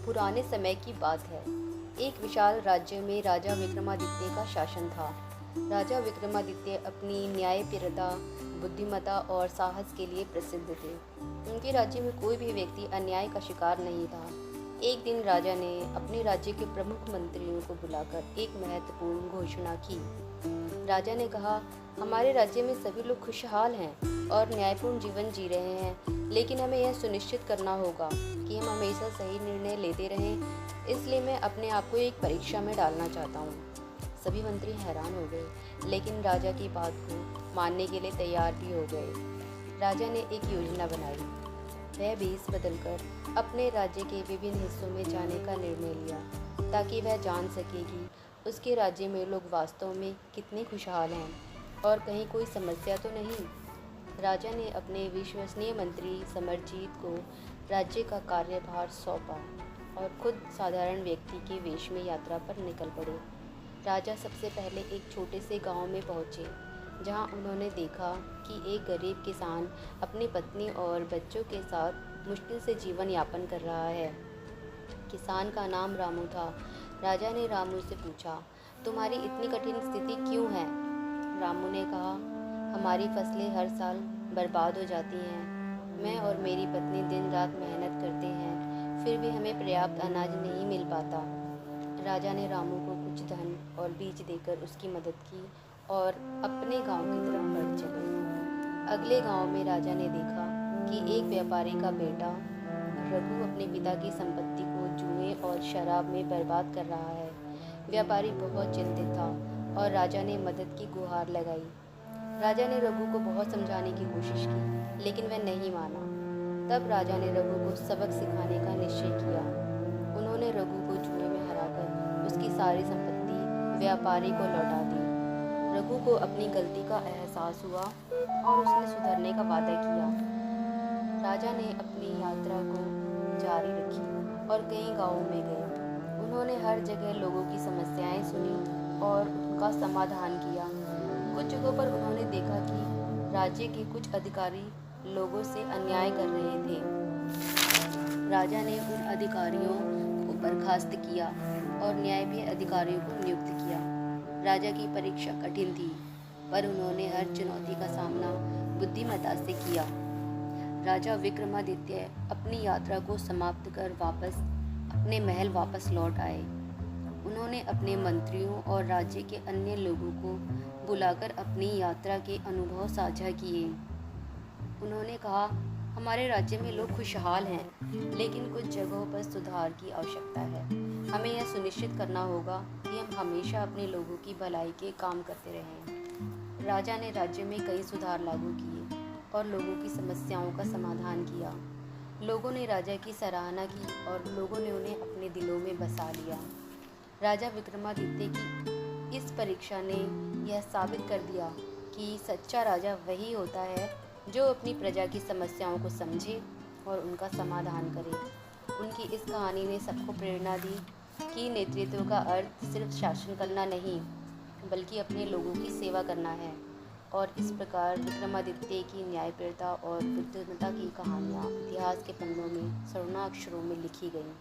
पुराने समय की बात है। एक विशाल राज्य में राजा विक्रमादित्य का शासन था। राजा विक्रमादित्य अपनी न्यायप्रियता, बुद्धिमत्ता और साहस के लिए प्रसिद्ध थे। उनके राज्य में कोई भी व्यक्ति अन्याय का शिकार नहीं था। एक दिन राजा ने अपने राज्य के प्रमुख मंत्रियों को बुलाकर एक महत्वपूर्ण घोषणा की। राजा ने कहा, हमारे राज्य में सभी लोग खुशहाल हैं और न्यायपूर्ण जीवन जी रहे हैं, लेकिन हमें यह सुनिश्चित करना होगा कि हम हमेशा सही निर्णय लेते रहें। इसलिए मैं अपने आप को एक परीक्षा में डालना चाहता हूँ। सभी मंत्री हैरान हो गए, लेकिन राजा की बात को मानने के लिए तैयार भी हो गए। राजा ने एक योजना बनाई। वह भेष बदलकर अपने राज्य के विभिन्न हिस्सों में जाने का निर्णय लिया, ताकि वह जान सके कि उसके राज्य में लोग वास्तव में कितने खुशहाल हैं और कहीं कोई समस्या तो नहीं। राजा ने अपने विश्वसनीय मंत्री समरजीत को राज्य का कार्यभार सौंपा और खुद साधारण व्यक्ति के वेश में यात्रा पर निकल पड़े। राजा सबसे पहले एक छोटे से गांव में पहुंचे, जहां उन्होंने देखा कि एक गरीब किसान अपनी पत्नी और बच्चों के साथ मुश्किल से जीवन यापन कर रहा है। किसान का नाम रामू था। राजा ने रामू से पूछा, तुम्हारी इतनी कठिन स्थिति क्यों है? रामू ने कहा, हमारी फसलें हर साल बर्बाद हो जाती हैं। मैं और मेरी पत्नी दिन रात मेहनत करते हैं, फिर भी हमें पर्याप्त अनाज नहीं मिल पाता। राजा ने रामू को कुछ धन और बीज देकर उसकी मदद की और अपने गांव की तरफ बढ़ चले। अगले गांव में राजा ने देखा कि एक व्यापारी का बेटा रघु अपने पिता की संपत्ति को जुए और शराब में बर्बाद कर रहा है। व्यापारी बहुत चिंतित था और राजा ने मदद की गुहार लगाई। राजा ने रघु को बहुत समझाने की कोशिश की, लेकिन वह नहीं माना। तब राजा ने रघु को सबक सिखाने का निश्चय किया। उन्होंने रघु को जुए में हराकर उसकी सारी संपत्ति व्यापारी को लौटा दी। रघु को अपनी गलती का एहसास हुआ और उसने सुधरने का वादा किया। राजा ने अपनी यात्रा को जारी रखी और कई गांवों में गए। उन्होंने हर जगह लोगों की समस्याएं सुनी और उनका समाधान किया। कुछ जगहों पर उन्होंने देखा कि राज्य के कुछ अधिकारी लोगों से अन्याय कर रहे थे। राजा ने उन अधिकारियों को बर्खास्त किया और न्यायप्रिय अधिकारियों को नियुक्त किया। राजा की परीक्षा कठिन थी, पर उन्होंने हर चुनौती का सामना बुद्धिमत्ता से किया। राजा विक्रमादित्य अपनी यात्रा को समाप्त कर अपने महल वापस लौट आए। उन्होंने अपने मंत्रियों और राज्य के अन्य लोगों को बुलाकर अपनी यात्रा के अनुभव साझा किए। उन्होंने कहा, हमारे राज्य में लोग खुशहाल हैं, लेकिन कुछ जगहों पर सुधार की आवश्यकता है। हमें यह सुनिश्चित करना होगा कि हम हमेशा अपने लोगों की भलाई के काम करते रहें। राजा ने राज्य में कई सुधार लागू किए और लोगों की समस्याओं का समाधान किया। लोगों ने राजा की सराहना की और लोगों ने उन्हें अपने दिलों में बसा लिया। राजा विक्रमादित्य की इस परीक्षा ने यह साबित कर दिया कि सच्चा राजा वही होता है जो अपनी प्रजा की समस्याओं को समझे और उनका समाधान करे। उनकी इस कहानी ने सबको प्रेरणा दी कि नेतृत्व का अर्थ सिर्फ शासन करना नहीं, बल्कि अपने लोगों की सेवा करना है। और इस प्रकार विक्रमादित्य की न्यायप्रियता और बुद्धिमत्ता की कहानियाँ इतिहास के पन्नों में स्वर्णाक्षरों में लिखी गईं।